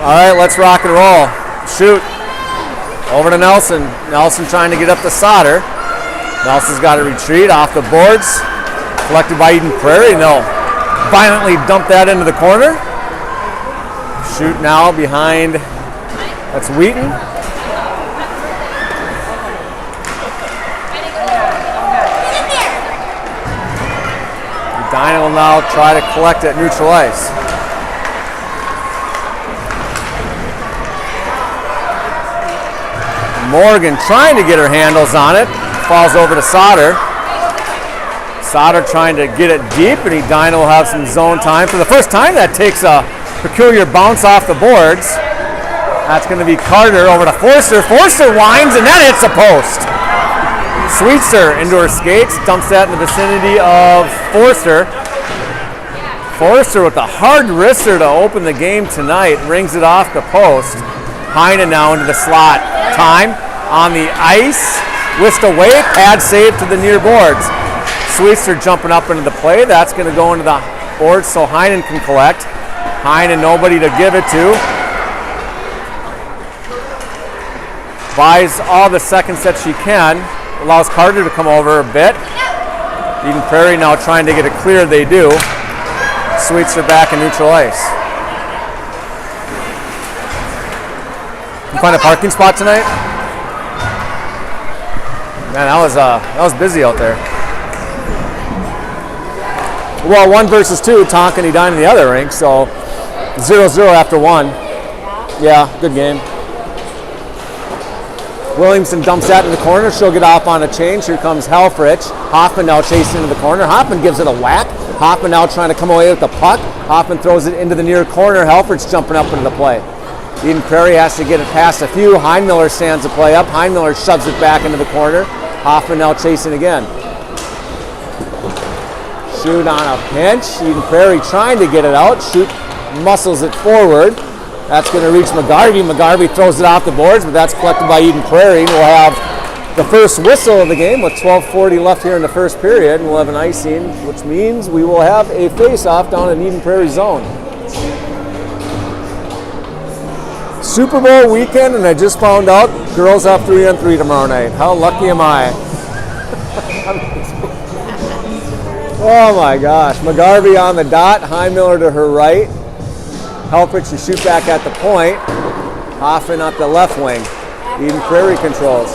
All right, let's rock and roll. Shoot. Over to Nelson. Nelson trying to get up to Sauter. Nelson's got to retreat off the boards. Collected by Eden Prairie, and they'll violently dump that into the corner. Shoot now behind, that's Wheaton. Edina will now try to collect at neutral ice. Morgan trying to get her handles on it. Falls over to Sauter. Sauter trying to get it deep, and Edina will have some zone time. For the first time, that takes a peculiar bounce off the boards. That's going to be Carter over to Forster. Forster winds, and that hits the post. Sweetser into her skates, dumps that in the vicinity of Forster. Forster with a hard wrister to open the game tonight, rings it off the post. Heinen now into the slot. Time on the ice, whisked away, pad save to the near boards. Sweetser jumping up into the play. That's going to go into the boards so Heinen can collect. Heinen, nobody to give it to. Buys all the seconds that she can. Allows Carter to come over a bit. Eden Prairie now trying to get it clear. They do. Sweetser back in neutral ice. You find a parking spot tonight? Man, that was busy out there. Well, 1 versus 2, Tonka and Edina in the other rink, so 0-0 after 1. Yeah, good game. Williamson dumps that in the corner. She'll get off on a change. Here comes Helfrich. Hoffman now chasing into the corner. Hoffman gives it a whack. Hoffman now trying to come away with the puck. Hoffman throws it into the near corner. Helfrich jumping up into the play. Eden Prairie has to get it past a few. Heinmiller stands the play up. Heinmiller shoves it back into the corner. Hoffman now chasing again. Shoot on a pinch. Eden Prairie trying to get it out. Shoot muscles it forward. That's going to reach McGarvey. McGarvey throws it off the boards, but that's collected by Eden Prairie. We'll have the first whistle of the game with 12:40 left here in the first period. We'll have an icing, which means we will have a face-off down in Eden Prairie zone. Super Bowl weekend, and I just found out girls have 3-on-3 tomorrow night. How lucky am I? Oh my gosh. McGarvey on the dot, Heinmiller to her right. Helfrich to shoot back at the point. Hoffman at the left wing. Eden Prairie controls.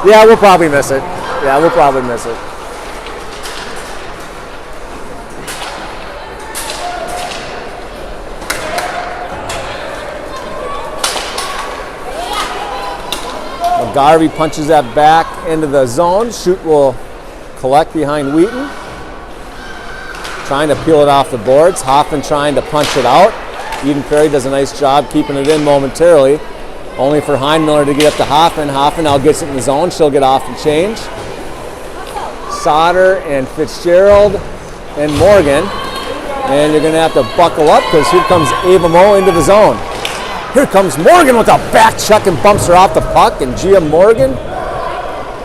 Yeah, we'll probably miss it. Yeah, we'll probably miss it. McGarvey punches that back into the zone. Shoot will collect behind Wheaton. Trying to peel it off the boards. Hoffman trying to punch it out. Eden Prairie does a nice job keeping it in momentarily. Only for Heinmiller to get up to Hoffman. Hoffman now gets it in the zone. She'll get off and change. Sauter and Fitzgerald and Morgan. And you're going to have to buckle up because here comes Ava Moe into the zone. Here comes Morgan with a back check and bumps her off the puck. And Gia Morgan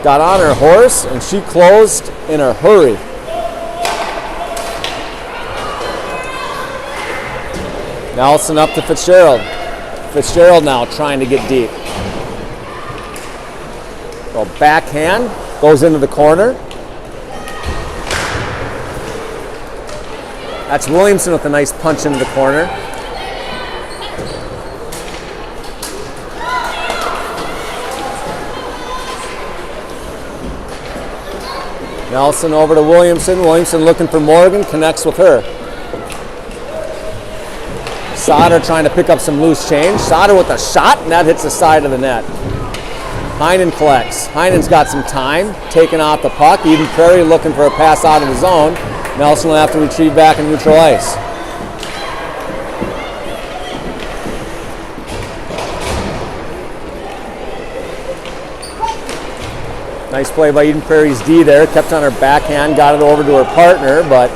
got on her horse and she closed in a hurry. Nelson up to Fitzgerald. Fitzgerald now trying to get deep. So backhand goes into the corner. That's Williamson with a nice punch into the corner. Nelson over to Williamson. Williamson looking for Morgan, connects with her. Sauter trying to pick up some loose change. Sauter with a shot, and that hits the side of the net. Heinen collects. Heinen's got some time, taking off the puck. Eden Prairie looking for a pass out of the zone. Nelson will have to retrieve back in neutral ice. Nice play by Eden Prairie's D there. Kept on her backhand, got it over to her partner, but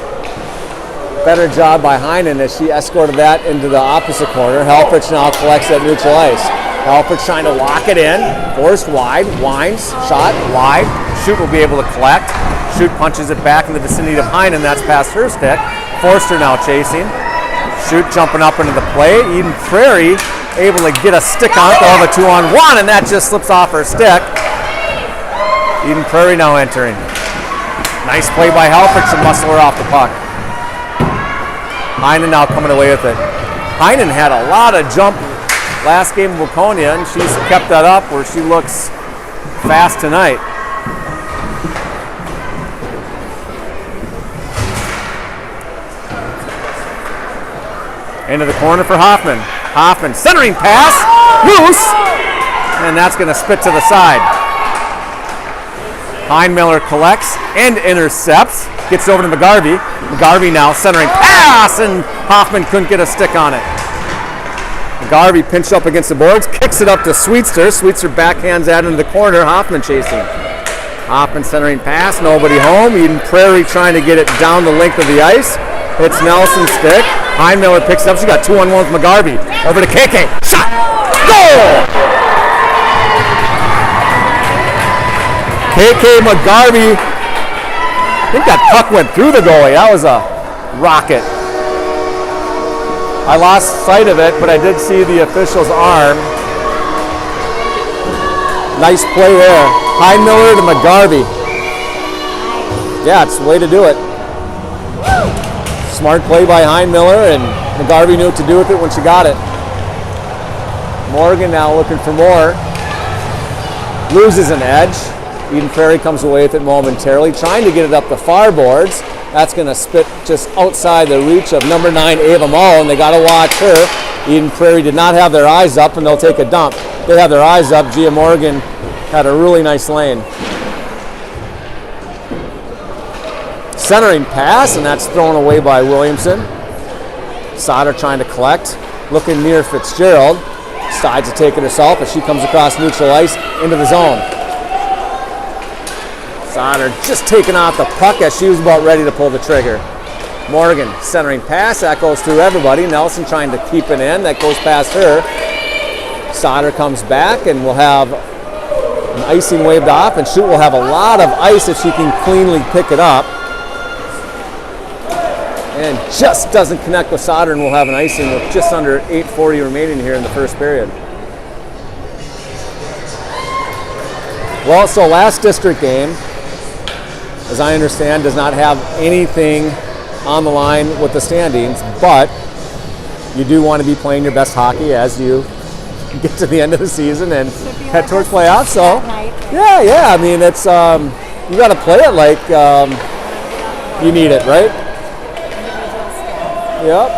better job by Heinen as she escorted that into the opposite corner. Helfrich now collects at neutral ice. Helfrich trying to lock it in. Forced wide, winds, shot, wide. Shoot will be able to collect. Shoot punches it back in the vicinity of Heinen. That's past her stick. Forster now chasing. Shoot jumping up into the play. Eden Prairie able to get a stick on it. They'll have a 2-on-1, and that just slips off her stick. Eden Prairie now entering. Nice play by Halford to muscle her off the puck. Heinen now coming away with it. Heinen had a lot of jump last game of Waconia, and she's kept that up where she looks fast tonight. Into the corner for Hoffman. Hoffman centering pass, loose, and that's going to spit to the side. Heinmiller collects and intercepts, gets over to McGarvey. McGarvey now centering pass, and Hoffman couldn't get a stick on it. McGarvey pinched up against the boards, kicks it up to Sweetster. Sweetster backhands that into the corner. Hoffman chasing. Hoffman centering pass, nobody home. Eden Prairie trying to get it down the length of the ice. Hits Nelson's stick. Heinmiller picks it up. She got 2-on-1 with McGarvey. Over to KK. Shot! Goal! KK McGarvey. I think that puck went through the goalie. That was a rocket. I lost sight of it, but I did see the official's arm. Nice play there. Heinmiller to McGarvey. Yeah, it's the way to do it. Smart play by Heinmiller, and McGarvey knew what to do with it when she got it. Morgan now looking for more. Loses an edge. Eden Prairie comes away with it momentarily, trying to get it up the far boards. That's going to spit just outside the reach of number 9, Ava Mull, and they got to watch her. Eden Prairie did not have their eyes up, and they'll take a dump. They have their eyes up. Gia Morgan had a really nice lane. Centering pass, and that's thrown away by Williamson. Sauter trying to collect, looking near Fitzgerald. Decides to take it herself as she comes across neutral ice into the zone. Sauter just taking off the puck as she was about ready to pull the trigger. Morgan centering pass, that goes through everybody. Nelson trying to keep it in, that goes past her. Sauter comes back, and we'll have an icing waved off, and Schutt will have a lot of ice if she can cleanly pick it up. And just doesn't connect with Sauter, and we'll have an icing with just under 8:40 remaining here in the first period. Well, so last district game, as I understand, does not have anything on the line with the standings, but you do want to be playing your best hockey as you get to the end of the season and head towards playoffs. So, yeah. I mean, it's you got to play it like you need it, right? Yep.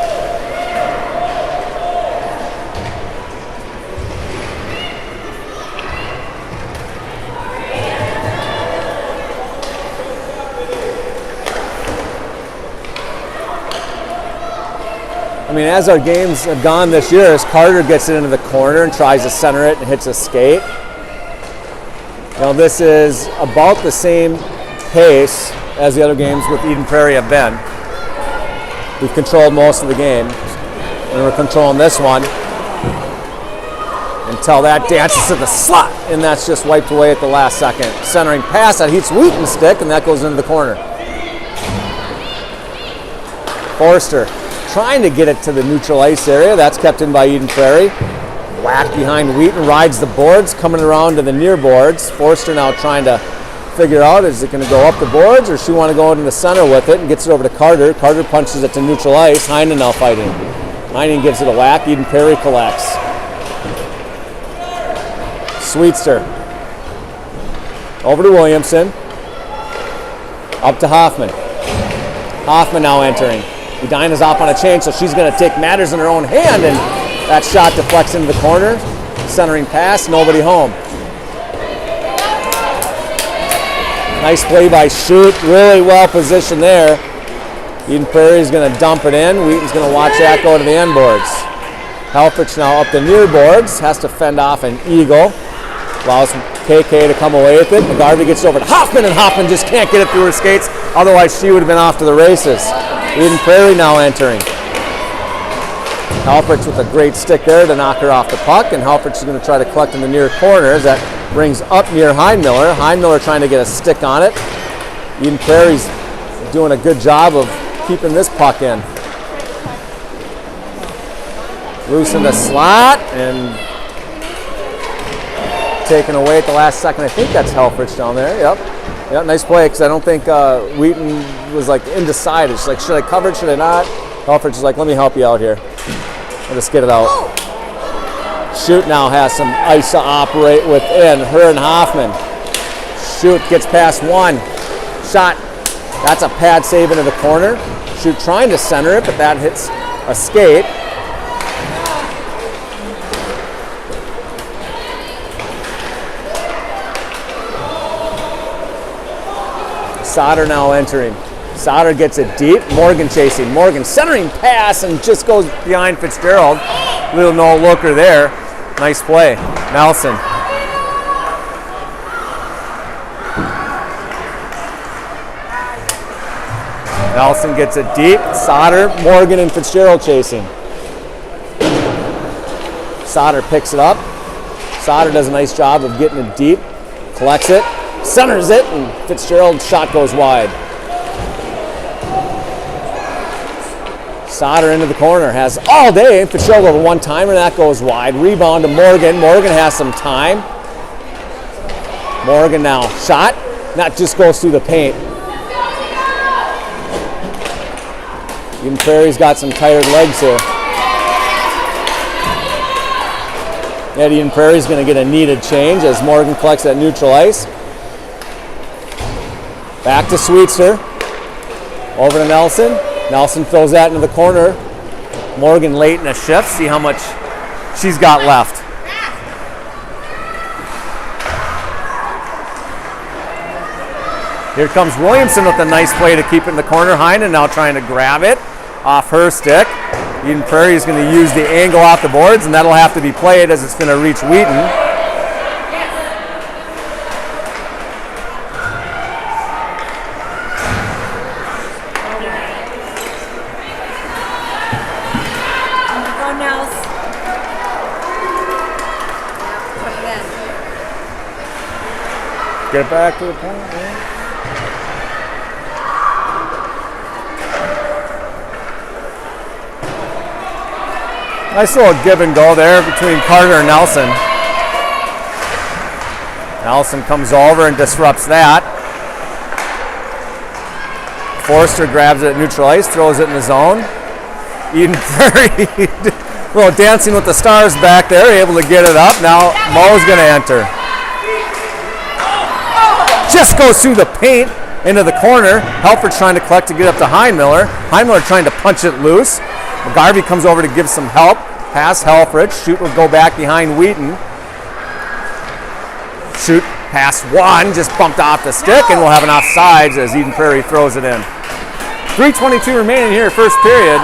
I mean, as our games have gone this year, as Carter gets it into the corner and tries to center it and hits a skate, you know, this is about the same pace as the other games with Eden Prairie have been. We've controlled most of the game, and we're controlling this one until that dances to the slot, and that's just wiped away at the last second. Centering pass, that hits Wheaton's stick, and that goes into the corner. Forster trying to get it to the neutral ice area. That's kept in by Eden Prairie. Whack behind Wheaton, rides the boards, coming around to the near boards. Forster now trying to figure out, is it going to go up the boards, or does she want to go into the center with it, and gets it over to Carter. Carter punches it to neutral ice. Heinen now fighting. Heinen gives it a whack. Eden Prairie collects. Sweetster over to Williamson. Up to Hoffman. Hoffman now entering. Edina's off on a change, so she's going to take matters in her own hand, and that shot deflects into the corner. Centering pass, nobody home. Nice play by Schutt, really well positioned there. Eden Prairie is going to dump it in. Wheaton's going to watch that go to the end boards. Helfrich now up the near boards, has to fend off an eagle. Allows KK to come away with it. McGarvey gets over to Hoffman, and Hoffman just can't get it through her skates. Otherwise, she would have been off to the races. Eden Prairie now entering. Helfrich with a great stick there to knock her off the puck, and Helfrich is going to try to collect in the near corners. That brings up near Heinmiller. Heinmiller trying to get a stick on it. Eden Prairie's doing a good job of keeping this puck in. Loose in the slot and taken away at the last second. I think that's Helfrich down there. Yep, nice play, because I don't think Wheaton was like undecided. She's like, should I cover it, should I not? Helfrich is like, let me help you out here. Let's get it out. Shoot now has some ice to operate within. Her and Hoffman. Shoot gets past one. Shot. That's a pad save into the corner. Shoot trying to center it, but that hits a skate. Sauter now entering. Sauter gets it deep. Morgan chasing. Morgan centering pass and just goes behind Fitzgerald. Little no-looker there. Nice play. Nelson. Nelson gets it deep. Sauter, Morgan, and Fitzgerald chasing. Sauter picks it up. Sauter does a nice job of getting it deep. Collects it. Centers it, and Fitzgerald's shot goes wide. Sauter into the corner, has all day. Fitzgerald over one-timer, that goes wide. Rebound to Morgan. Morgan has some time. Morgan now, shot. That just goes through the paint. Even Prairie's got some tired legs here. Edina Prairie's going to get a needed change as Morgan collects that neutral ice. Back to Sweetser. Over to Nelson. Nelson throws that into the corner. Morgan late in a shift. See how much she's got left. Here comes Williamson with a nice play to keep it in the corner. Heinen now trying to grab it off her stick. Edina Prairie is going to use the angle off the boards, and that'll have to be played as it's going to reach Wheaton. Get back to the point. Yeah. Nice little give and go there between Carter and Nelson. Nelson comes over and disrupts that. Forster grabs it at neutral ice, throws it in the zone. Edina Prairie, a little dancing with the stars back there, able to get it up. Now Mo's going to enter. Just goes through the paint into the corner. Helfrich trying to collect to get up to Heinmiller. Heinmiller trying to punch it loose. McGarvey comes over to give some help. Pass Helfrich. Shoot will go back behind Wheaton. Shoot past one. Just bumped off the stick, and we'll have an offsides as Edina Prairie throws it in. 3:22 remaining here, first period.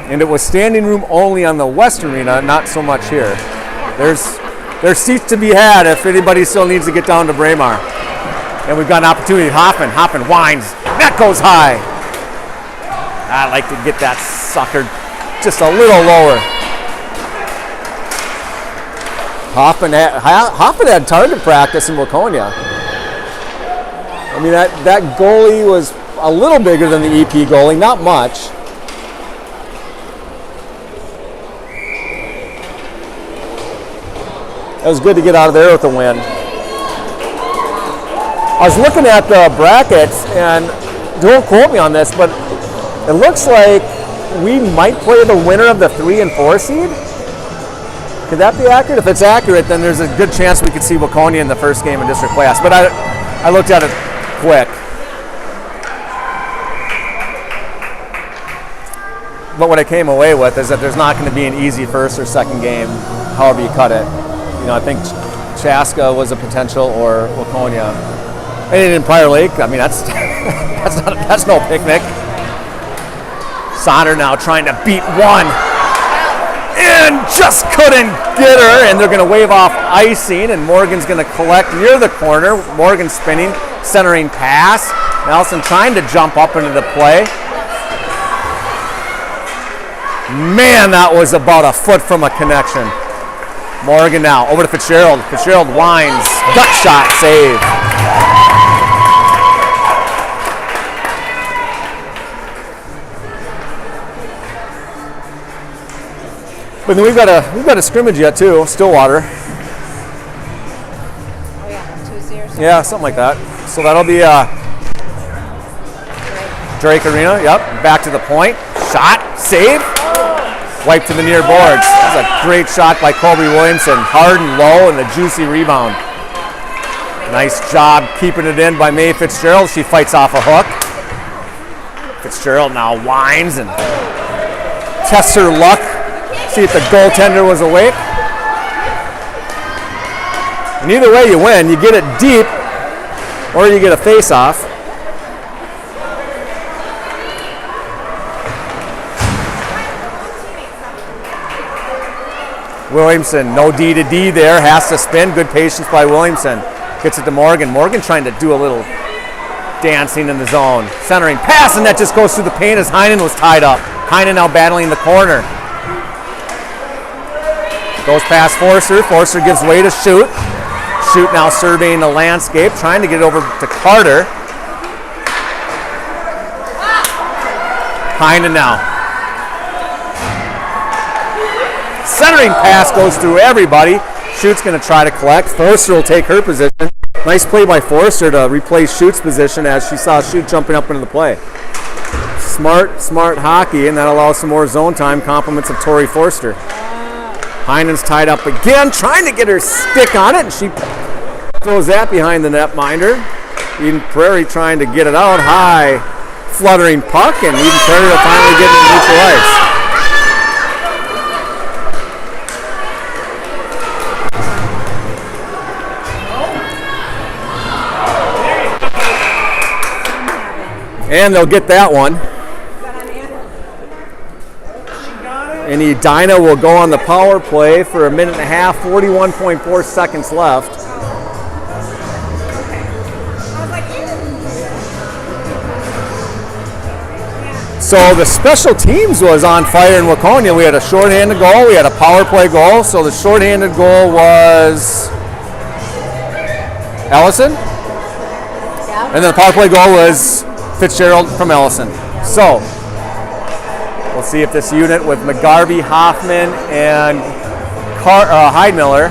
And it was standing room only on the West Arena, not so much here. There's seats to be had if anybody still needs to get down to Braemar. And we've got an opportunity. Hoffman winds. That goes high. I'd like to get that sucker just a little lower. Hoffman had target practice in Waconia. I mean, that goalie was a little bigger than the EP goalie, not much. It was good to get out of there with a win. I was looking at the brackets, and don't quote me on this, but it looks like we might play the winner of the 3 and 4 seed. Could that be accurate? If it's accurate, then there's a good chance we could see Waconia in the first game in district playoffs. But I looked at it quick. But what I came away with is that there's not going to be an easy first or second game, however you cut it. You know, I think Chaska was a potential, or Waconia. And in Prior Lake, I mean, that's no picnic. Sauter now trying to beat one. And just couldn't get her. And they're going to wave off icing, and Morgan's going to collect near the corner. Morgan spinning, centering pass. Nelson trying to jump up into the play. Man, that was about a foot from a connection. Morgan now over to Fitzgerald. Fitzgerald winds, gut shot save. But then we've got a scrimmage yet too, Stillwater. Oh yeah, Tuesday or something. Yeah, something like that. So that'll be Drake Arena. Yep. Back to the point. Shot. Save. Wipe to the near boards. That's a great shot by Colby Williamson. Hard and low and a juicy rebound. Nice job keeping it in by Mae Fitzgerald. She fights off a hook. Fitzgerald now winds and tests her luck. See if the goaltender was awake. And either way you win. You get it deep or you get a face-off. Williamson, no D to D there, has to spin. Good patience by Williamson. Gets it to Morgan. Morgan trying to do a little dancing in the zone. Centering pass, and that just goes through the paint as Heinen was tied up. Heinen now battling the corner. Goes past Forster. Forster gives way to Shoot. Shoot now surveying the landscape, trying to get over to Carter. Heinen now. Centering pass goes through everybody. Shoot's going to try to collect. Forster will take her position. Nice play by Forster to replace Shoot's position as she saw Shoot jumping up into the play. Smart hockey, and that allows some more zone time. Compliments of Tori Forster. Heinen's tied up again, trying to get her stick on it, and she throws that behind the netminder. Eden Prairie trying to get it out high. Fluttering puck, and Eden Prairie will finally get it in neutral ice. And they'll get that one. And Edina will go on the power play for a minute and a half, 41.4 seconds left. So the special teams was on fire in Waconia. We had a shorthanded goal, we had a power play goal. So the shorthanded goal was Ellison. And then the power play goal was Fitzgerald from Ellison. So we'll see if this unit with McGarvey, Hoffman, and Heidmiller,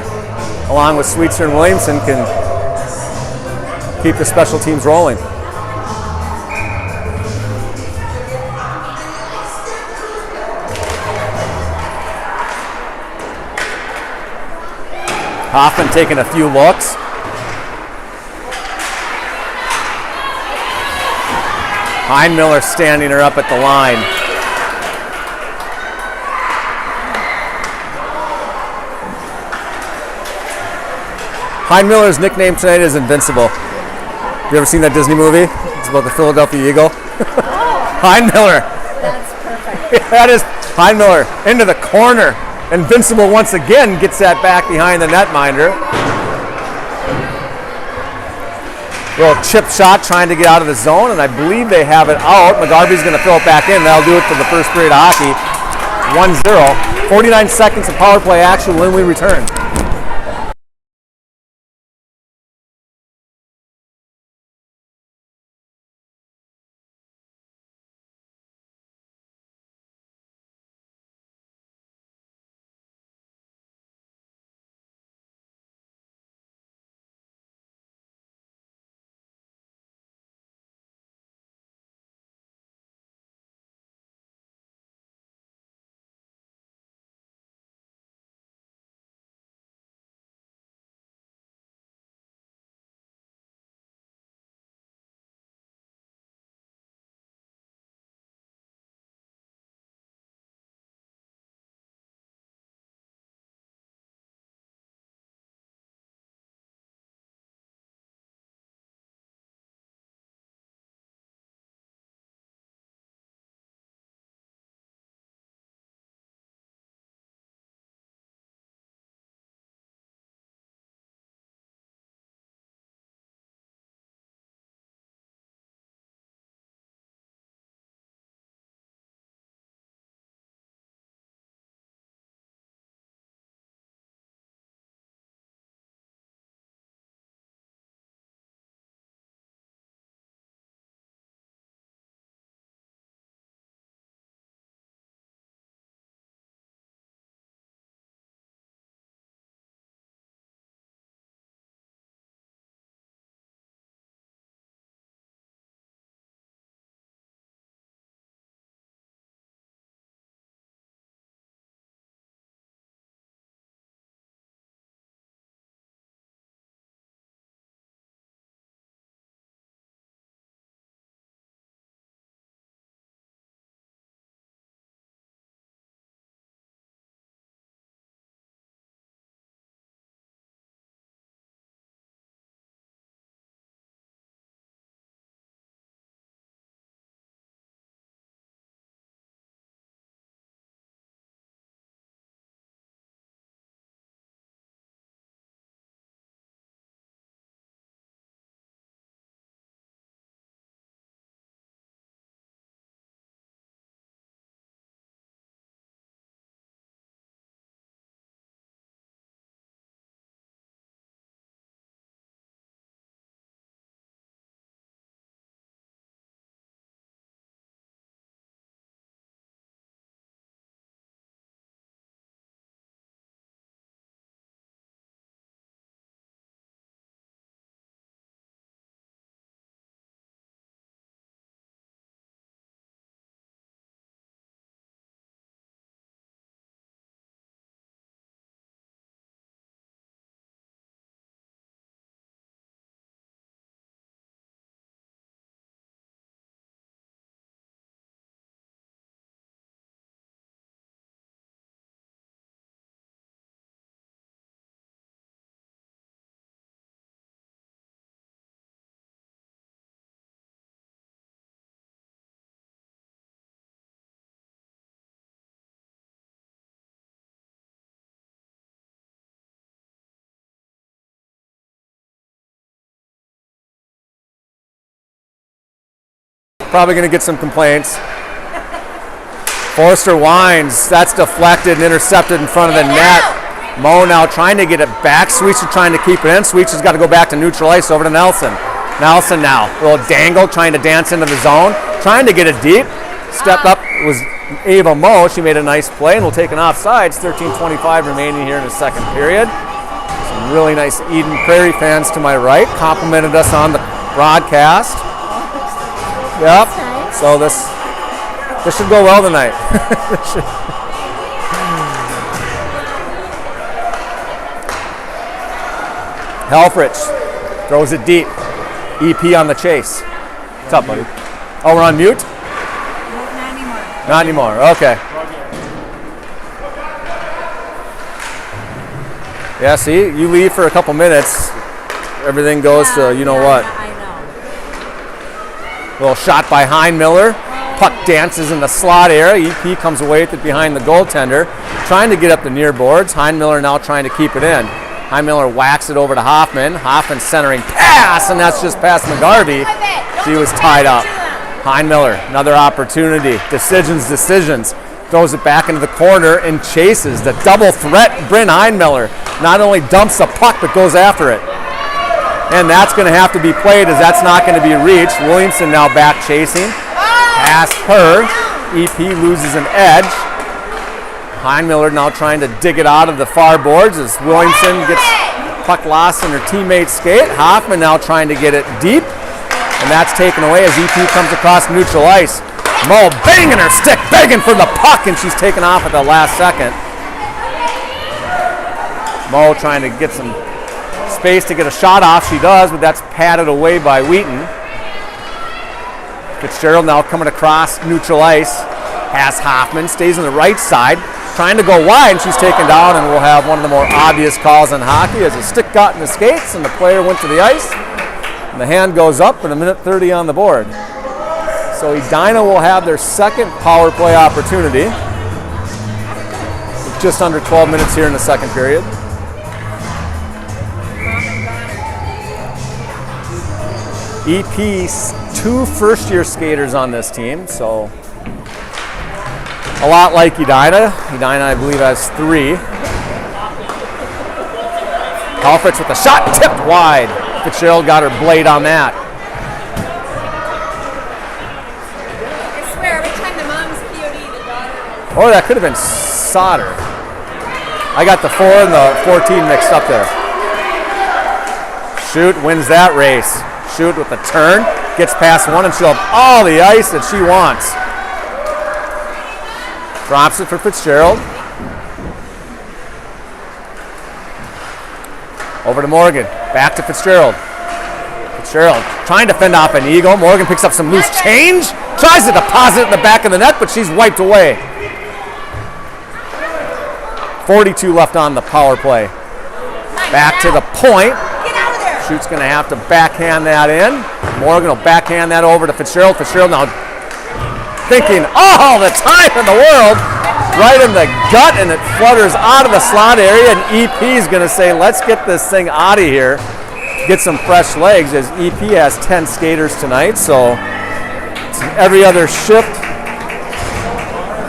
along with Sweetser and Williamson, can keep the special teams rolling. Hoffman taking a few looks. Heidmiller standing her up at the line. Heidmiller's nickname tonight is Invincible. Have you ever seen that Disney movie? It's about the Philadelphia Eagle. Heidmiller. That's perfect. That is Heidmiller into the corner. Invincible once again gets that back behind the netminder. Little chip shot trying to get out of the zone, and I believe they have it out. McGarvey's going to fill it back in. That'll do it for the first period of hockey. 1-0. 49 seconds of power play action when we return. probably going to get some complaints. Forster winds. That's deflected and intercepted in front of the net. Mo now trying to get it back. Sweetser trying to keep it in. Sweetser's got to go back to neutral ice over to Nelson. Nelson now. A little dangle trying to dance into the zone. Trying to get it deep. Stepped up was Ava Mo. She made a nice play and will take an offsides. 13:25 remaining here in the second period. Some really nice Eden Prairie fans to my right complimented us on the broadcast. Yep. So this should go well tonight. Helfrich throws it deep. EP on the chase. What's up, buddy? Oh, we're on mute? Not anymore. Not anymore. Okay. Yeah, see, you leave for a couple minutes, everything goes to you know what. I know. Little shot by Heinmiller. Puck dances in the slot area. EP comes away with it behind the goaltender, trying to get up the near boards. Heinmiller now trying to keep it in. Heinmiller whacks it over to Hoffman. Hoffman centering pass, and that's just past McGarvey. She was tied up. Heinmiller, another opportunity. Decisions. Throws it back into the corner and chases. The double threat, Bryn Heinmiller. Not only dumps the puck, but goes after it. And that's going to have to be played as that's not going to be reached. Williamson now back chasing. Past her. EP loses an edge. Heinmiller now trying to dig it out of the far boards as Williamson gets puck lost in her teammate's skate. Hoffman now trying to get it deep. And that's taken away as EP comes across neutral ice. Mo banging her stick, begging for the puck, and she's taken off at the last second. Mo trying to get some space to get a shot off. She does, but that's padded away by Wheaton. Fitzgerald now coming across neutral ice. Has Hoffman, stays on the right side, trying to go wide, and she's taken down, and we'll have one of the more obvious calls in hockey as a stick got in the skates, and the player went to the ice. And the hand goes up, and a minute 30 on the board. So Edina will have their second power play opportunity. With just under 12 minutes here in the second period. EP's 2 first-year skaters on this team, so a lot like Edina. Edina, I believe, has 3. Halfrich with a shot, tipped wide. Fitzgerald got her blade on that. I swear, every time the mom's POD, the daughter. Or that could have been Sauter. I got the 4 and the 14 mixed up there. Shoot wins that race. Shoot with a turn, gets past one, and she'll have all the ice that she wants. Drops it for Fitzgerald. Over to Morgan. Back to Fitzgerald. Fitzgerald trying to fend off an eagle. Morgan picks up some loose change. Tries to deposit it in the back of the net, but she's wiped away. 42 left on the power play. Back to the point. Schutt's going to have to backhand that in. Morgan will backhand that over to Fitzgerald. Fitzgerald now thinking all the time in the world. Right in the gut, and it flutters out of the slot area, and EP is going to say, let's get this thing out of here. Get some fresh legs, as EP has 10 skaters tonight, so it's an every other shift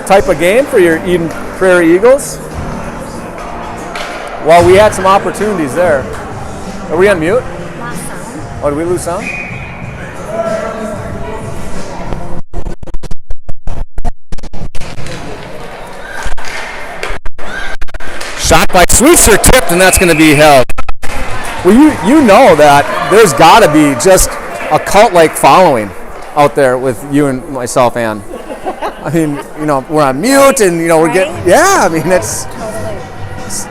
type of game for your Eden Prairie Eagles. Well, we had some opportunities there. Are we on mute? Lost sound. Oh, did we lose sound? Shot by Sweetser, tipped, and that's going to be held. Well, you know that there's got to be just a cult-like following out there with you and myself, Ann. I mean, you know, we're on mute, and you know we're getting I mean, it's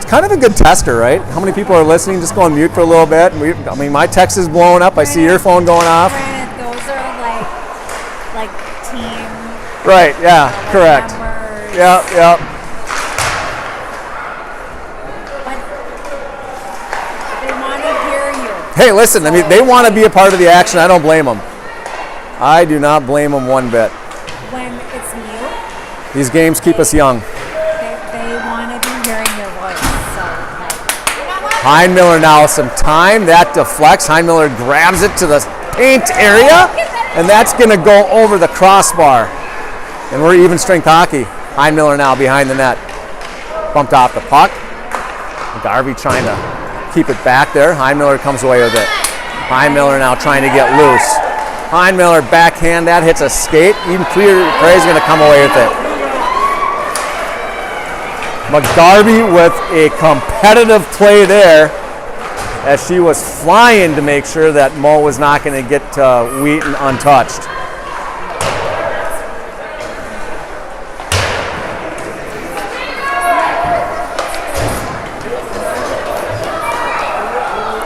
kind of a good tester, right? How many people are listening? Just go on mute for a little bit. And I mean, my text is blowing up. I see your phone going off. Granted, those are like team. Right. Yeah. Correct. Members. Yep. Hey, listen, I mean, they want to be a part of the action. I don't blame them. I do not blame them one bit. When it's mute, These games keep us young. they want to be hearing your voice. So, Heinmiller now some time. That deflects. Heinmiller grabs it to the paint area. And that's going to go over the crossbar. And we're even strength hockey. Heinmiller now behind the net. Bumped off the puck. Garvey trying to keep it back there. Heinmiller comes away with it. Heinmiller now trying to get loose. Heinmiller backhand, that hits a skate. Even Prairie's going to come away with it. McGarvey with a competitive play there as she was flying to make sure that Mo was not going to get Wheaton untouched.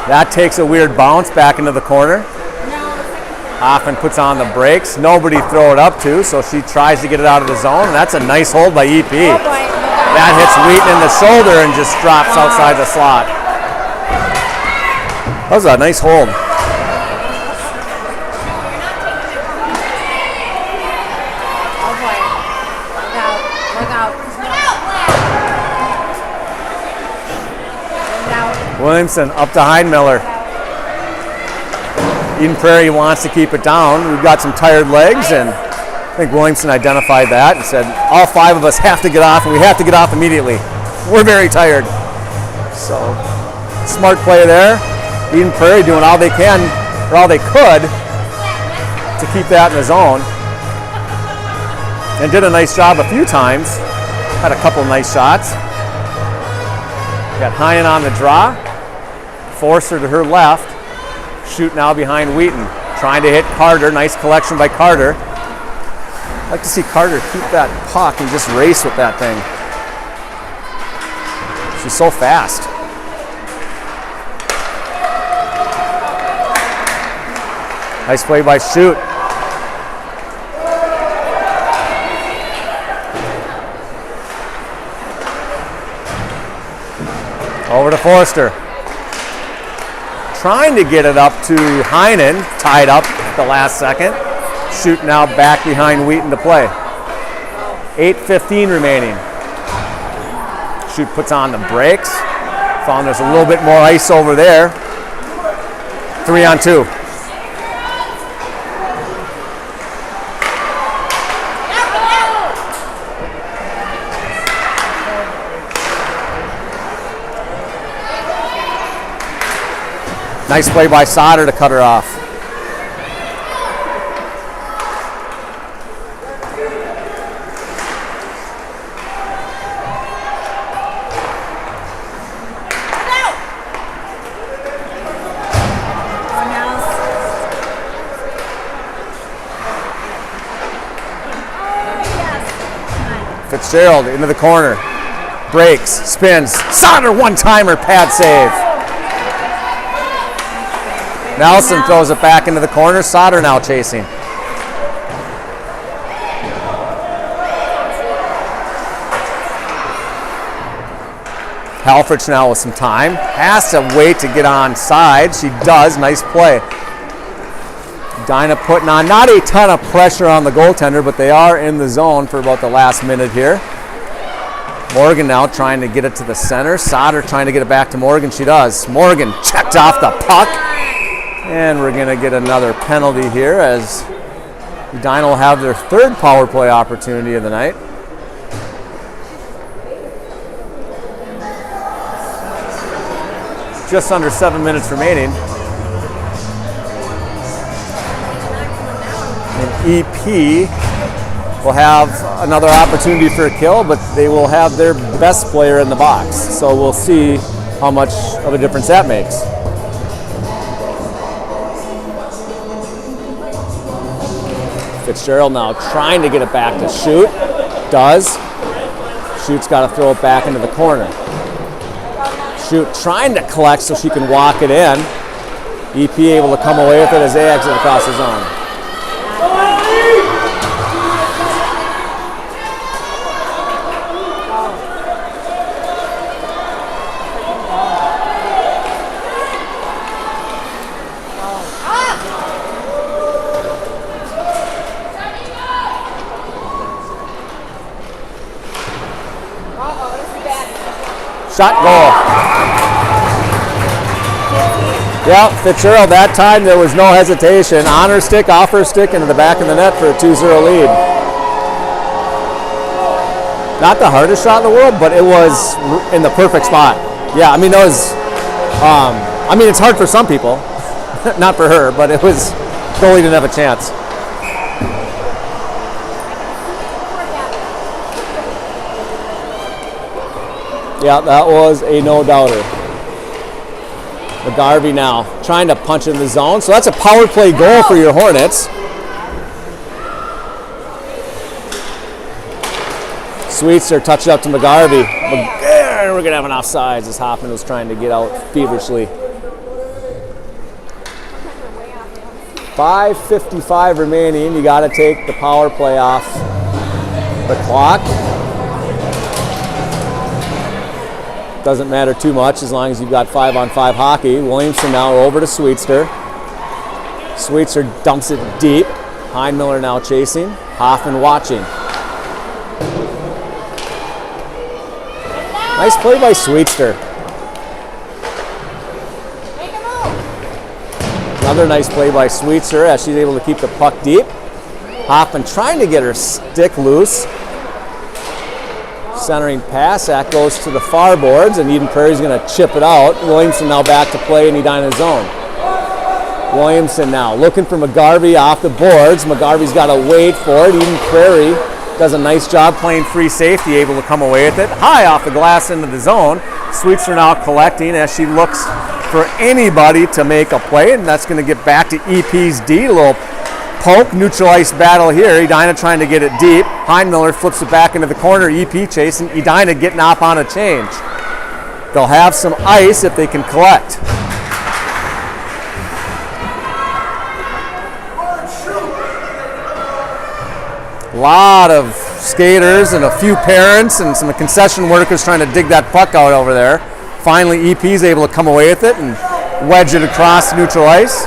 That takes a weird bounce back into the corner. Hoffman puts on the brakes. Nobody throw it up to, so she tries to get it out of the zone. And that's a nice hold by EP. That hits Wheaton in the shoulder and just drops outside the slot. That was a nice hold. Williamson up to Heinmiller. Eden Prairie wants to keep it down. We've got some tired legs, and I think Williamson identified that and said, all 5 of us have to get off, and we have to get off immediately. We're very tired. So, smart play there. Eden Prairie doing all they can, or all they could, to keep that in the zone. And did a nice job a few times. Had a couple nice shots. Got Heinen on the draw. Forcer to her left. Shoot now behind Wheaton. Trying to hit Carter. Nice collection by Carter. I'd like to see Carter keep that puck and just race with that thing. She's so fast. Nice play by Shoot. Over to Forster. Trying to get it up to Heinen, tied up at the last second. Shoot now back behind Wheaton to play. 8:15 remaining. Shoot puts on the brakes. Found there's a little bit more ice over there. 3-on-2. Nice play by Sauter to cut her off. Fitzgerald into the corner. Breaks, spins. Sauter one-timer, pad save. Nelson throws it back into the corner. Sauter now chasing. Halfrich now with some time. Has to wait to get on side. She does. Nice play. Edina putting on not a ton of pressure on the goaltender, but they are in the zone for about the last minute here. Morgan now trying to get it to the center. Sauter trying to get it back to Morgan. She does. Morgan checked off the puck. And we're going to get another penalty here as Edina will have their 3rd power play opportunity of the night. Just under 7 minutes remaining. And EP will have another opportunity for a kill, but they will have their best player in the box. So we'll see how much of a difference that makes. Fitzgerald now trying to get it back to Shoot. Does. Shoot's got to throw it back into the corner. Shoot trying to collect so she can walk it in. EP able to come away with it as they exit across the zone. Shot goal. Yep, Fitzgerald, that time there was no hesitation. On her stick, off her stick, into the back of the net for a 2-0 lead. Not the hardest shot in the world, but it was in the perfect spot. Yeah, I mean, that was, I mean, it's hard for some people. Not for her, but it was, goalie didn't have a chance. Yeah, that was a no-doubter. McGarvey now trying to punch in the zone. So that's a power play goal for your Hornets. Sweetser touched up to McGarvey. We're going to have an offsides as Hoffman was trying to get out feverishly. 5:55 remaining. You got to take the power play off the clock. Doesn't matter too much as long as you've got 5-on-5 hockey. Williamson now over to Sweetser. Sweetser dumps it deep. Heinmiller now chasing. Hoffman watching. Nice play by Sweetser. Another nice play by Sweetser as she's able to keep the puck deep. Hoffman trying to get her stick loose. Centering pass, that goes to the far boards, and Eden Prairie's going to chip it out. Williamson now back to play in Edina's zone. Williamson now looking for McGarvey off the boards. McGarvey's got to wait for it. Eden Prairie does a nice job playing free safety, able to come away with it. High off the glass into the zone. Sweetser now collecting as she looks for anybody to make a play, and that's going to get back to EP's D. A little poke, neutral ice battle here. Edina trying to get it deep. Heinmiller flips it back into the corner. EP chasing. Edina getting off on a change. They'll have some ice if they can collect. A lot of skaters and a few parents and some concession workers trying to dig that puck out over there. Finally, EP's able to come away with it and wedge it across neutral ice.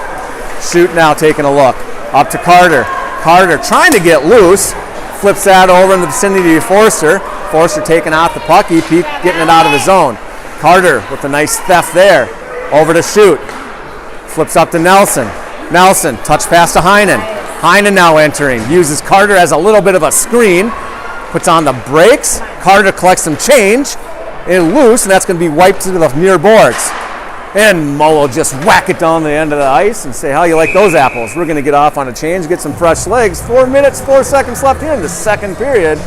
Shoot now taking a look. Up to Carter. Carter trying to get loose. Flips that over in the vicinity of Forster. Forster taking out the puck. EP getting it out of the zone. Carter with a nice theft there. Over to Shoot. Flips up to Nelson. Nelson, touch pass to Heinen. Heinen now entering. Uses Carter as a little bit of a screen. Puts on the brakes. Carter collects some change. And loose, and that's going to be wiped to the near boards. And Mo will just whack it down the end of the ice and say, how you like those apples? We're going to get off on a change, get some fresh legs. 4 minutes, 4 seconds left in the second period.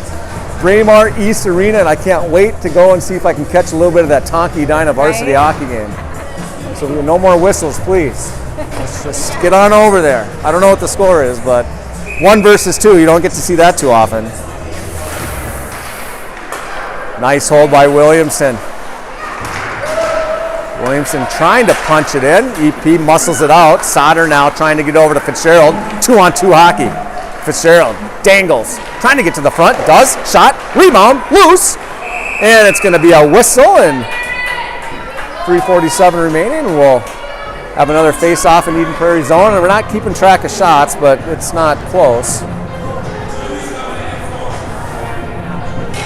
Braemar East Arena, and I can't wait to go and see if I can catch a little bit of that Tonka Edina varsity hockey game. So no more whistles, please. Let's just get on over there. I don't know what the score is, but 1 versus 2, you don't get to see that too often. Nice hold by Williamson. Williamson trying to punch it in. EP muscles it out. Sauter now trying to get over to Fitzgerald. 2-on-2 hockey. Fitzgerald dangles. Trying to get to the front. Does. Shot. Rebound. Loose. And it's going to be a whistle. And 3:47 remaining. We'll have another face-off in Eden Prairie zone. And we're not keeping track of shots, but it's not close.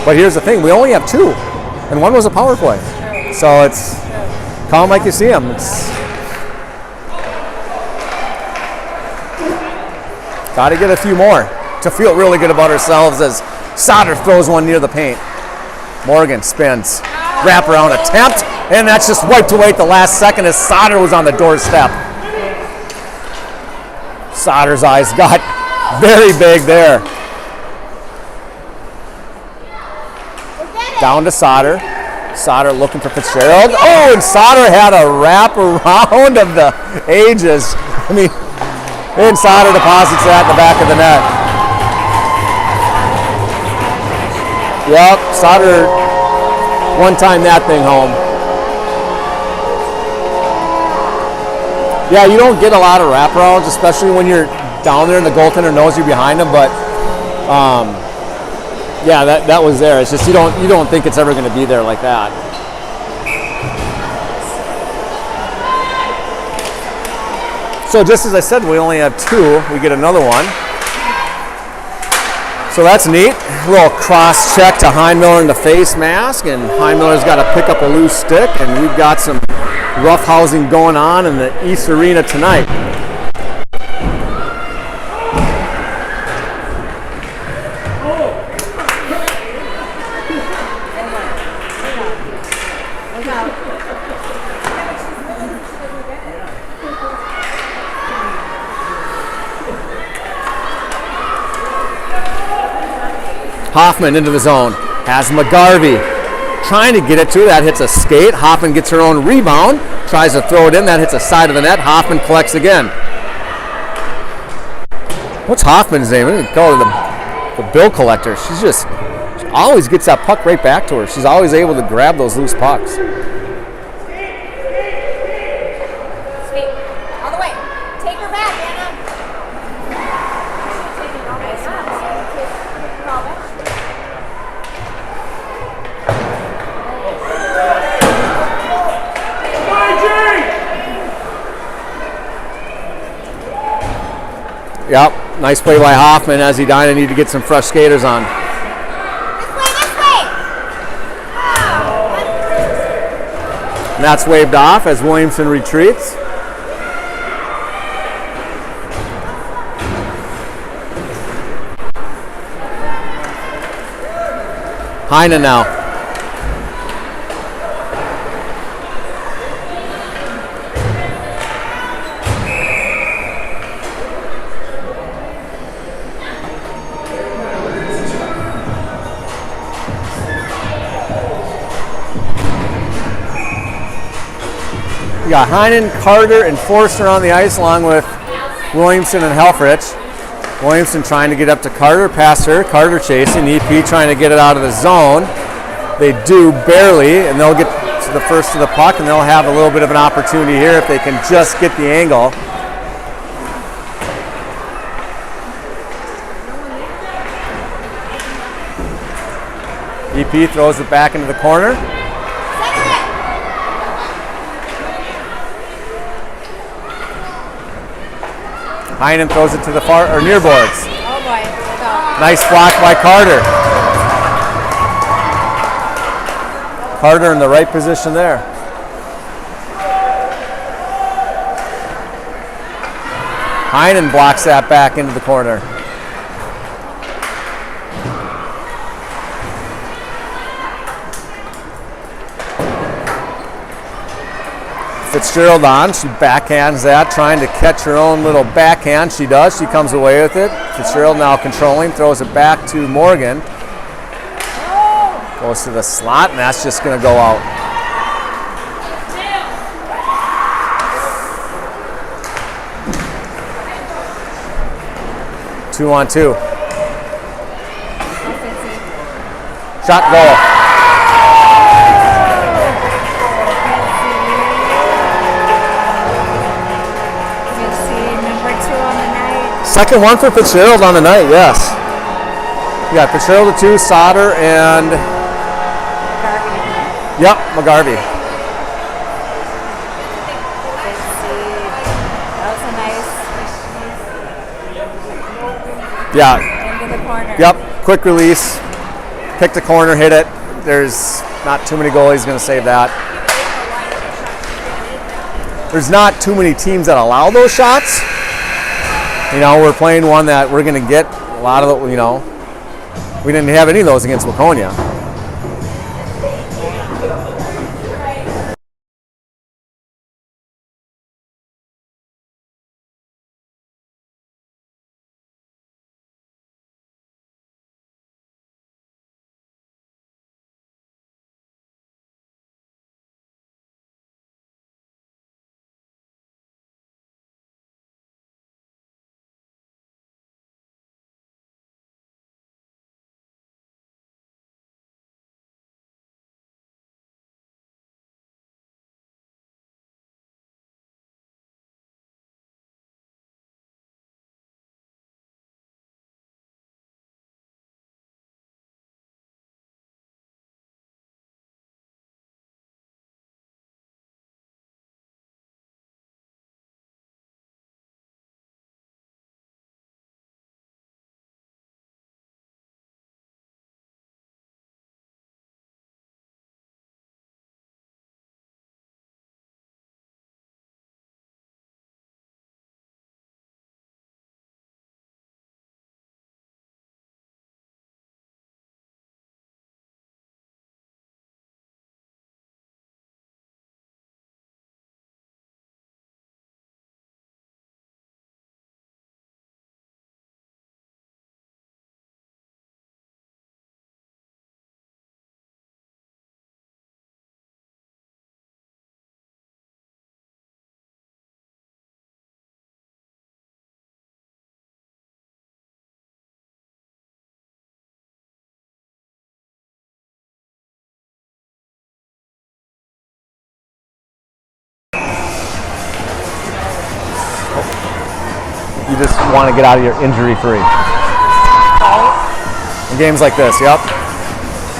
But here's the thing. We only have 2. And 1 was a power play. So it's call them like you see them. Got to get a few more to feel really good about ourselves as Sauter throws one near the paint. Morgan spins. Wraparound attempt. And that's just wiped away at the last second as Sauter was on the doorstep. Sauter's eyes got very big there. Down to Sauter. Sauter looking for Fitzgerald. Oh, and Sauter had a wrap around of the ages. I mean, and Sauter deposits that in the back of the net. Yep, Sauter one-time that thing home. Yeah, you don't get a lot of wraparounds, especially when you're down there and the goaltender knows you're behind him, but yeah, that was there. It's just you don't think it's ever going to be there like that. So just as I said, we only have 2. We get another one. So that's neat. A little cross check to Heinmiller in the face mask, and Heinmiller's got to pick up a loose stick, and we've got some roughhousing going on in the East Arena tonight. Hoffman into the zone, has McGarvey trying to get it to her. That hits a skate. Hoffman gets her own rebound, tries to throw it in. That hits the side of the net. Hoffman collects again. What's Hoffman's name? I'm going to call her the bill collector. She always gets that puck right back to her. She's always able to grab those loose pucks. Sweet. All the way. Take her back, Anna. Yep, nice play by Hoffman as Edina need to get some fresh skaters on. This way. And that's waved off as Williamson retreats. Heinen now. You got Heinen, Carter, and Forster on the ice along with Williamson and Helfrich. Williamson trying to get up to Carter, past her. Carter chasing, EP trying to get it out of the zone. They do barely, and they'll get to the first of the puck, and they'll have a little bit of an opportunity here if they can just get the angle. EP throws it back into the corner. Heinen throws it to the far or near boards. Oh boy. Go. Nice block by Carter. Carter in the right position there. Heinen blocks that back into the corner. Fitzgerald on, she backhands that, trying to catch her own little backhand. She does, she comes away with it. Fitzgerald now controlling, throws it back to Morgan. Goes to the slot, and that's just going to go out. Two on two. Shot goal. Second one for Fitzgerald on the night, yes. You got Fitzgerald at 2, Sauter, and McGarvey. Yep, McGarvey. That was a nice Yeah. into the corner. Yep, quick release, pick the corner, hit it. There's not too many goalies going to save that. There's not too many teams that allow those shots. You know, we're playing one that we're going to get a lot of, we didn't have any of those against Waconia. just want to get out of here injury free. In games like this, yep.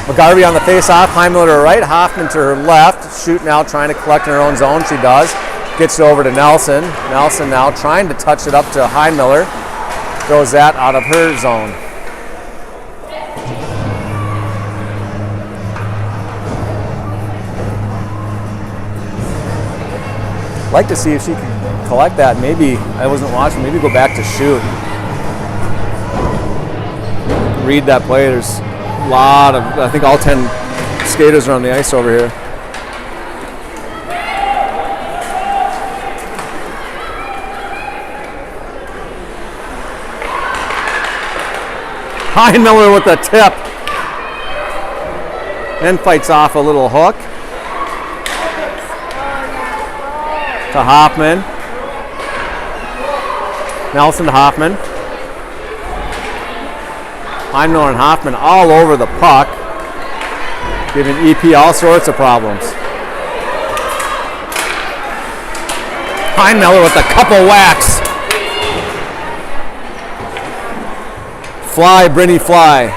McGarvey on the face-off, Heimler to her right, Hoffman to her left, shooting out, trying to collect in her own zone. She does. Gets it over to Nelson. Nelson now trying to touch it up to Heimler. Throws that out of her zone. Like to see if she can collect that. Maybe, I wasn't watching, maybe go back to shoot. Read that play. There's a lot of, I think all 10 skaters are on the ice over here. Heimler with the tip. Then fights off a little hook. To Hoffman. Nelson to Hoffman. Heimler and Hoffman all over the puck, giving EP all sorts of problems. Heimler with a couple whacks. Fly, Brittany, fly.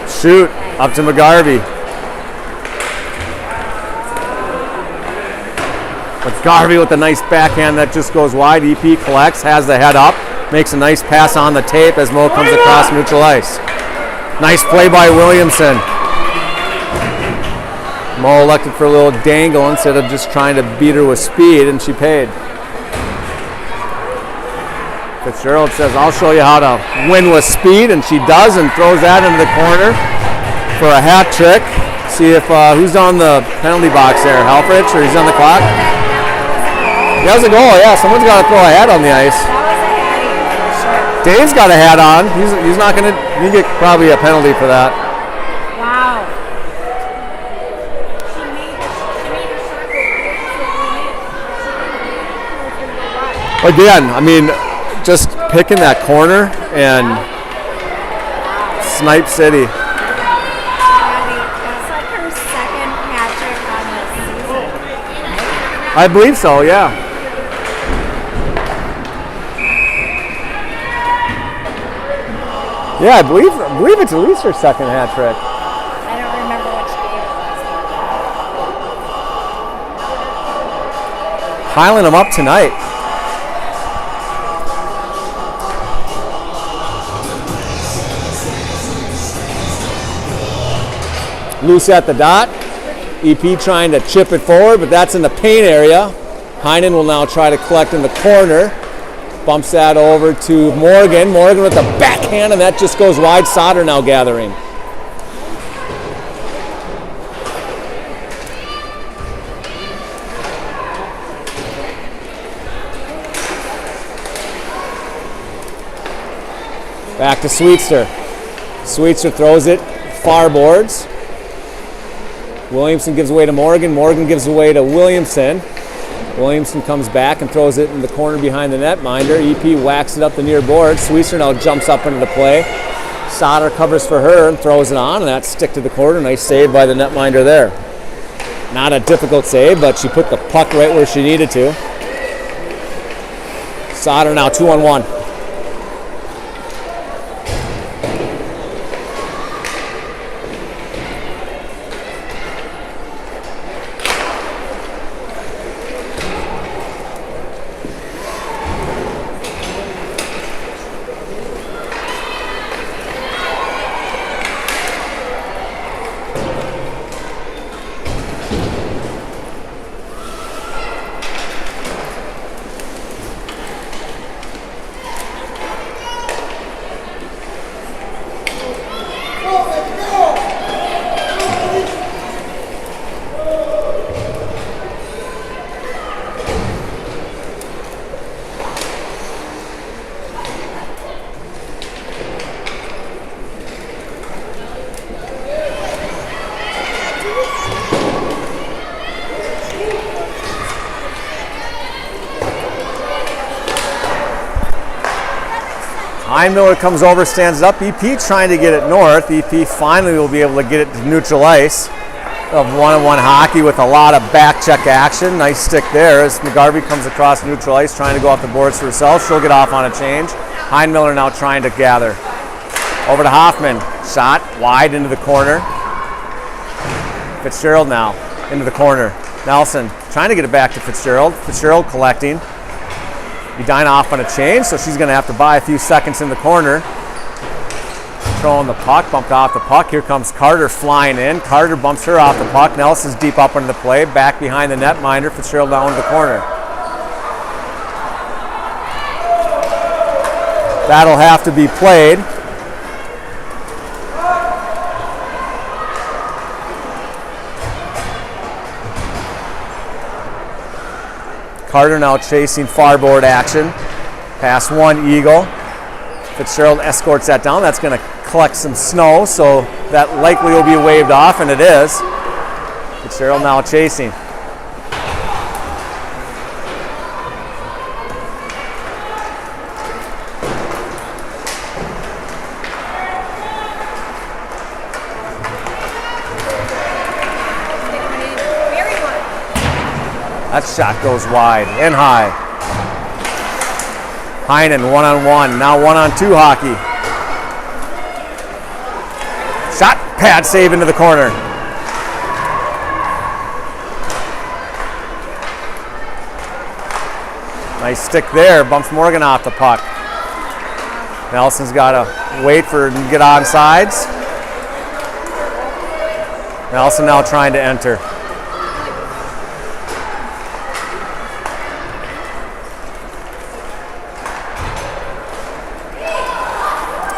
Shoot, up to McGarvey. McGarvey with a nice backhand that just goes wide. EP collects, has the head up, makes a nice pass on the tape as Mo comes across neutral ice. Nice play by Williamson. Mo elected for a little dangle instead of just trying to beat her with speed, and she paid. Fitzgerald says, I'll show you how to win with speed, and she does, and throws that into the corner for a hat trick. See if, who's on the penalty box there? Halfrich, or he's on the clock? That was a goal, yeah. Someone's got to throw a hat on the ice. Dave's got a hat on. He's not going to, you get probably a penalty for that. Wow. Again, I mean, just picking that corner and Snipe City. That's like her second hat trick on this season. I believe so, yeah. Yeah, I believe it's at least her second hat trick. I don't remember which game it was. Piling them up tonight. Loose at the dot. EP trying to chip it forward, but that's in the paint area. Heinen will now try to collect in the corner. Bumps that over to Morgan. Morgan with the backhand, and that just goes wide. Sauter now gathering. Back to Sweetster. Sweetster throws it far boards. Williamson gives away to Morgan. Morgan gives away to Williamson. Williamson comes back and throws it in the corner behind the netminder. EP whacks it up the near board. Sweetser now jumps up into the play. Sauter covers for her and throws it on, and that stick to the corner. Nice save by the netminder there. Not a difficult save, but she put the puck right where she needed to. Sauter now 2-on-1. Miller comes over, stands up. EP trying to get it north. EP finally will be able to get it to neutral ice. of one-on-one hockey with a lot of back check action. Nice stick there as McGarvey comes across neutral ice trying to go off the boards for herself. She'll get off on a change. Heinmiller now trying to gather. Over to Hoffman. Shot wide into the corner. Fitzgerald now into the corner. Nelson trying to get it back to Fitzgerald. Fitzgerald collecting. Edina off on a change, so she's going to have to buy a few seconds in the corner. Throwing the puck, bumped off the puck. Here comes Carter flying in. Carter bumps her off the puck. Nelson's deep up into the play. Back behind the netminder. Fitzgerald down into the corner. That'll have to be played. Carter now chasing farboard action. Pass one, Eagle. Fitzgerald escorts that down. That's going to collect some snow, so that likely will be waved off, and it is. Fitzgerald now chasing. That shot goes wide and high. Heinen one-on-one, now one-on-two hockey. Shot, pad save into the corner. Nice stick there, bumps Morgan off the puck. Nelson's got to wait for it and get on sides. Nelson now trying to enter.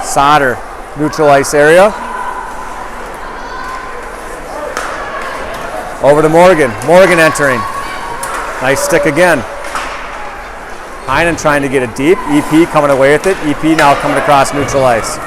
Sauter, neutral ice area. Over to Morgan. Morgan entering. Nice stick again. Heinen trying to get it deep. EP coming away with it. EP now coming across neutral ice.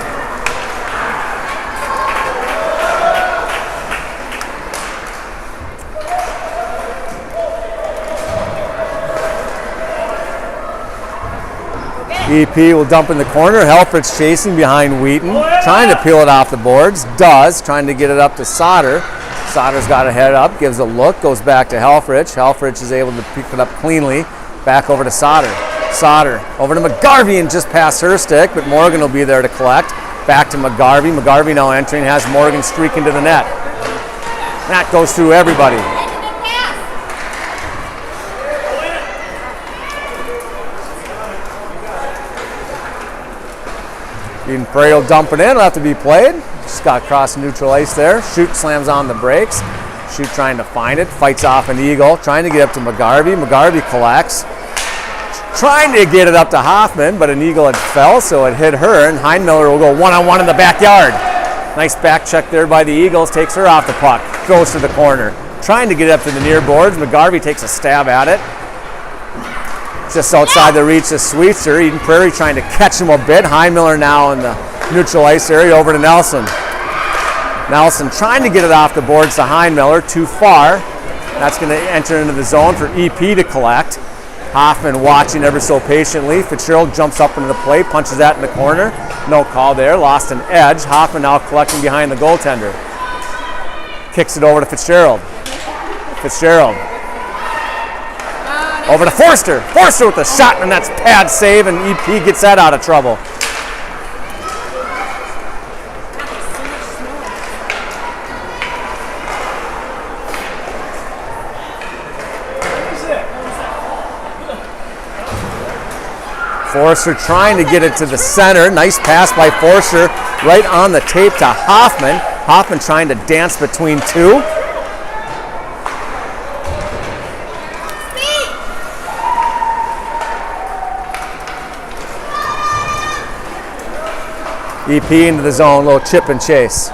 EP will dump in the corner. Helfrich's chasing behind Wheaton, trying to peel it off the boards. Does, trying to get it up to Sauter. Sauter's got a head up, gives a look, goes back to Helfrich. Helfrich is able to pick it up cleanly. Back over to Sauter. Sauter over to McGarvey and just past her stick, but Morgan will be there to collect. Back to McGarvey. McGarvey now entering, has Morgan streak into the net. That goes through everybody. Prairie will dump it in, it'll have to be played. Just got across neutral ice there. Shoot slams on the brakes. Shoot trying to find it, fights off an Eagle, trying to get up to McGarvey. McGarvey collects. Trying to get it up to Hoffman, but an Eagle had fell, so it hit her, and Heinmiller will go one-on-one in the backyard. Nice back check there by the Eagles, takes her off the puck, goes to the corner. Trying to get up to the near boards. McGarvey takes a stab at it. Just outside the reach of Sweetser. Eden Prairie trying to catch him a bit. Heinmiller now in the neutral ice area over to Nelson. Nelson trying to get it off the boards to Heinmiller. Too far. That's going to enter into the zone for EP to collect. Hoffman watching ever so patiently. Fitzgerald jumps up into the play, punches that in the corner. No call there. Lost an edge. Hoffman now collecting behind the goaltender. Kicks it over to Fitzgerald. Fitzgerald. Over to Forster. Forster with the shot, and that's pad save, and EP gets that out of trouble. Forster trying to get it to the center. Nice pass by Forster right on the tape to Hoffman. Hoffman trying to dance between two. EP into the zone, little chip and chase.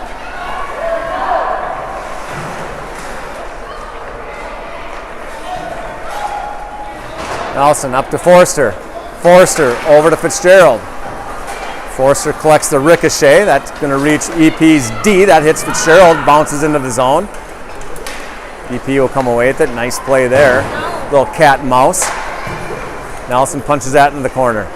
Nelson up to Forster. Forster over to Fitzgerald. Forster collects the ricochet. That's going to reach EP's D. That hits Fitzgerald, bounces into the zone. EP will come away with it. Nice play there. Little cat and mouse. Nelson punches that in the corner.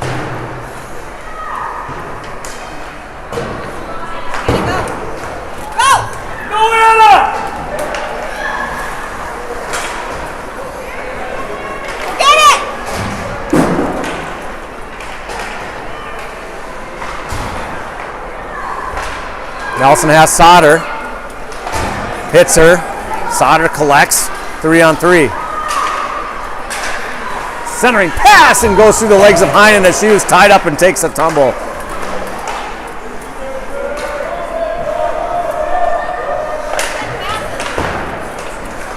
Nelson has Sauter. Hits her. Sauter collects. 3-on-3. Centering pass and goes through the legs of Heinen as she was tied up and takes a tumble.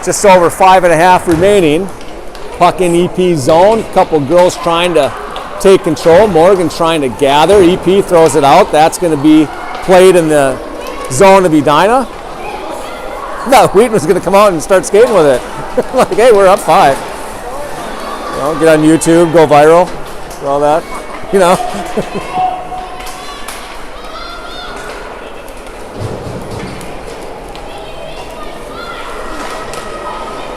Just over 5.5 remaining. Puck in EP zone. A couple girls trying to take control. Morgan trying to gather. EP throws it out. That's going to be played in the zone of Edina. No, Wheaton was going to come out and start skating with it. Like, hey, we're up 5. You know, get on YouTube, go viral, all that. You know.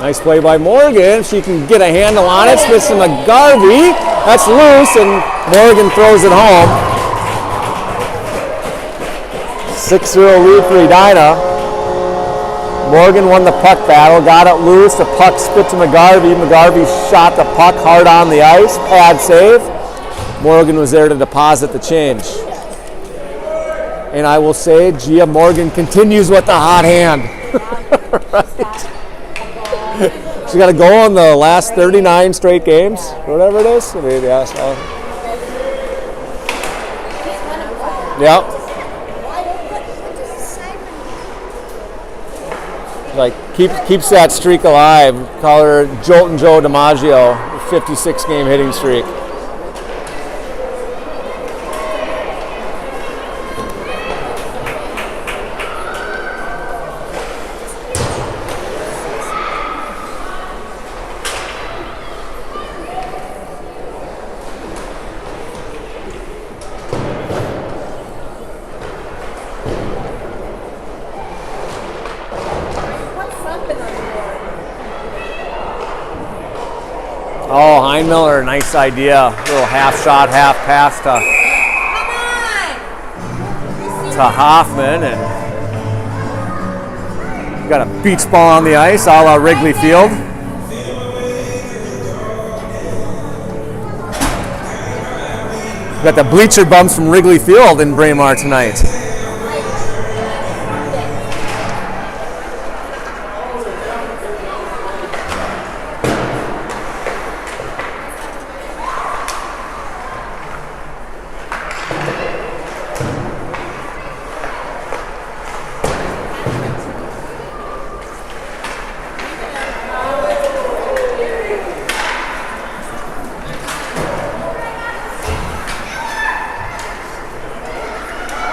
Nice play by Morgan. She can get a handle on it. Spits to McGarvey. That's loose, and Morgan throws it home. 6-0 lead for Edina. Morgan won the puck battle, got it loose. The puck spit to McGarvey. McGarvey shot the puck hard on the ice. Pad save. Morgan was there to deposit the change. And I will say, Gia Morgan continues with the hot hand. Right. She's got a goal in the last 39 straight games, whatever it is. I mean, yeah, so. Yep. Like keeps that streak alive. Call her Joltin' Joe DiMaggio, 56-game hitting streak. Oh, Heinmiller, nice idea. Little half shot, half pass to Hoffman, and got a beach ball on the ice, a la Wrigley Field. Got the bleacher bumps from Wrigley Field in Braemar tonight.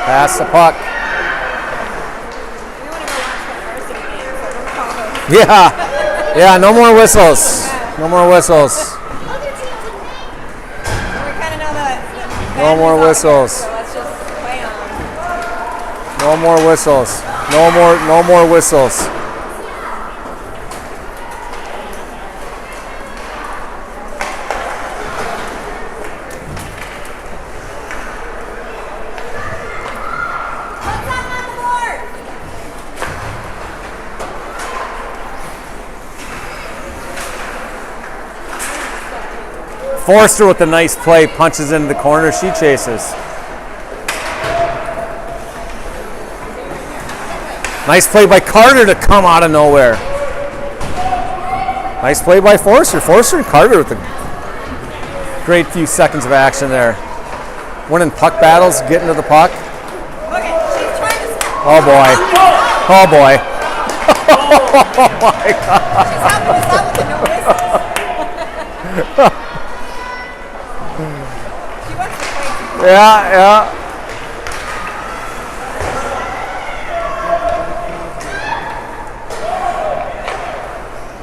Pass the puck. Yeah, no more whistles. No more whistles. No more whistles. No more whistles. No more whistles. Forster with a nice play, punches into the corner, she chases. Nice play by Carter to come out of nowhere. Nice play by Forster. Forster and Carter with a great few seconds of action there. Winning puck battles, getting to the puck. Oh boy. Oh boy. Oh my God. Yeah.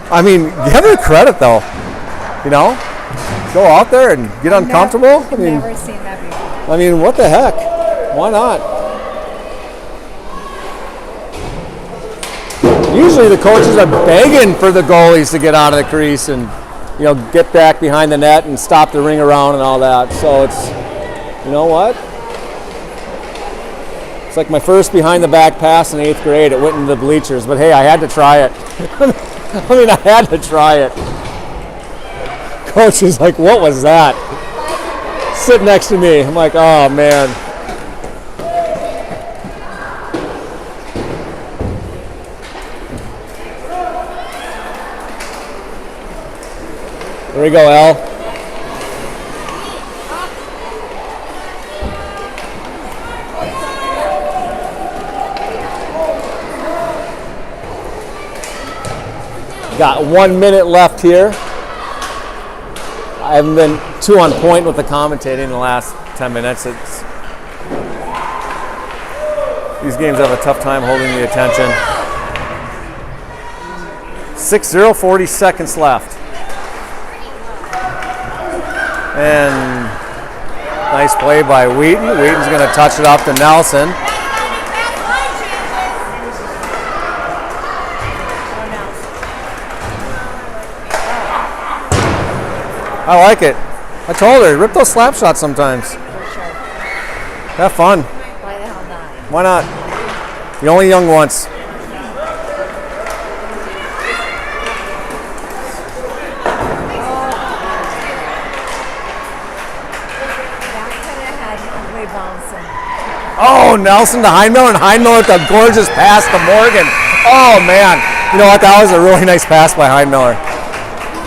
I mean, give her credit though. You know, go out there and get uncomfortable. I've never seen that before. I mean, what the heck? Why not? Usually the coaches are begging for the goalies to get out of the crease and, you know, get back behind the net and stop the ring around and all that. So it's, you know what? It's like my first behind the back pass in 8th grade. It went into the bleachers, but hey, I had to try it. I mean, I had to try it. Coach is like, what was that? Sit next to me. I'm like, oh man. There we go, Al. Got 1 minute left here. I haven't been too on point with the commentating in the last 10 minutes. These games have a tough time holding the attention. 6-0, 40 seconds left. And nice play by Wheaton. Wheaton's going to touch it up to Nelson. I like it. I told her, rip those slap shots sometimes. For sure. Have fun. Why the hell not? Why not? You're only young once. That could have had way bouncing. Oh, Nelson to Heinmiller, and Heinmiller with a gorgeous pass to Morgan. Oh, man. You know what? That was a really nice pass by Heinmiller.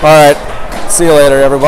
All right. See you later, everybody.